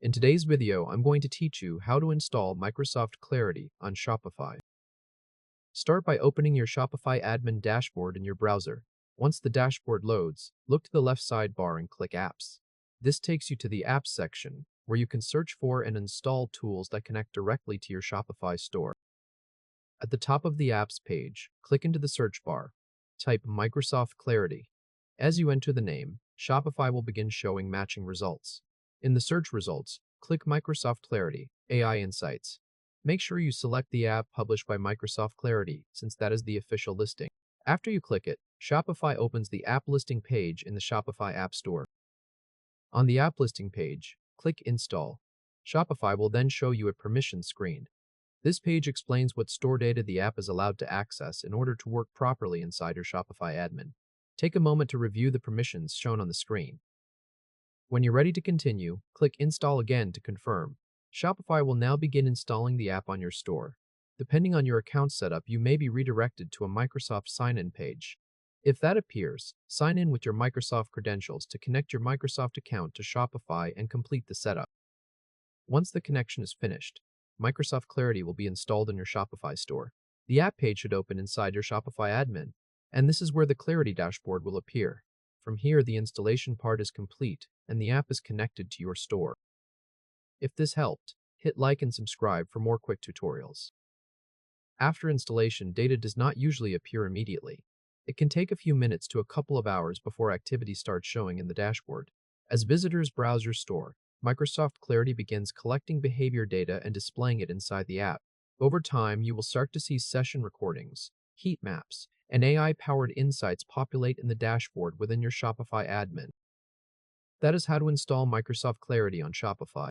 In today's video, I'm going to teach you how to install Microsoft Clarity on Shopify. Start by opening your Shopify admin dashboard in your browser. Once the dashboard loads, look to the left sidebar and click Apps. This takes you to the Apps section, where you can search for and install tools that connect directly to your Shopify store. At the top of the Apps page, click into the search bar. Type Microsoft Clarity. As you enter the name, Shopify will begin showing matching results. In the search results, click Microsoft Clarity, AI Insights. Make sure you select the app published by Microsoft Clarity, since that is the official listing. After you click it, Shopify opens the app listing page in the Shopify App Store. On the app listing page, click Install. Shopify will then show you a permission screen. This page explains what store data the app is allowed to access in order to work properly inside your Shopify admin. Take a moment to review the permissions shown on the screen. When you're ready to continue, click Install again to confirm. Shopify will now begin installing the app on your store. Depending on your account setup, you may be redirected to a Microsoft sign-in page. If that appears, sign in with your Microsoft credentials to connect your Microsoft account to Shopify and complete the setup. Once the connection is finished, Microsoft Clarity will be installed in your Shopify store. The app page should open inside your Shopify admin, and this is where the Clarity dashboard will appear. From here, the installation part is complete, and the app is connected to your store. If this helped, hit like and subscribe for more quick tutorials. After installation, data does not usually appear immediately. It can take a few minutes to a couple of hours before activity starts showing in the dashboard. As visitors browse your store, Microsoft Clarity begins collecting behavior data and displaying it inside the app. Over time, you will start to see session recordings, heat maps, and AI-powered insights populate in the dashboard within your Shopify admin. That is how to install Microsoft Clarity on Shopify.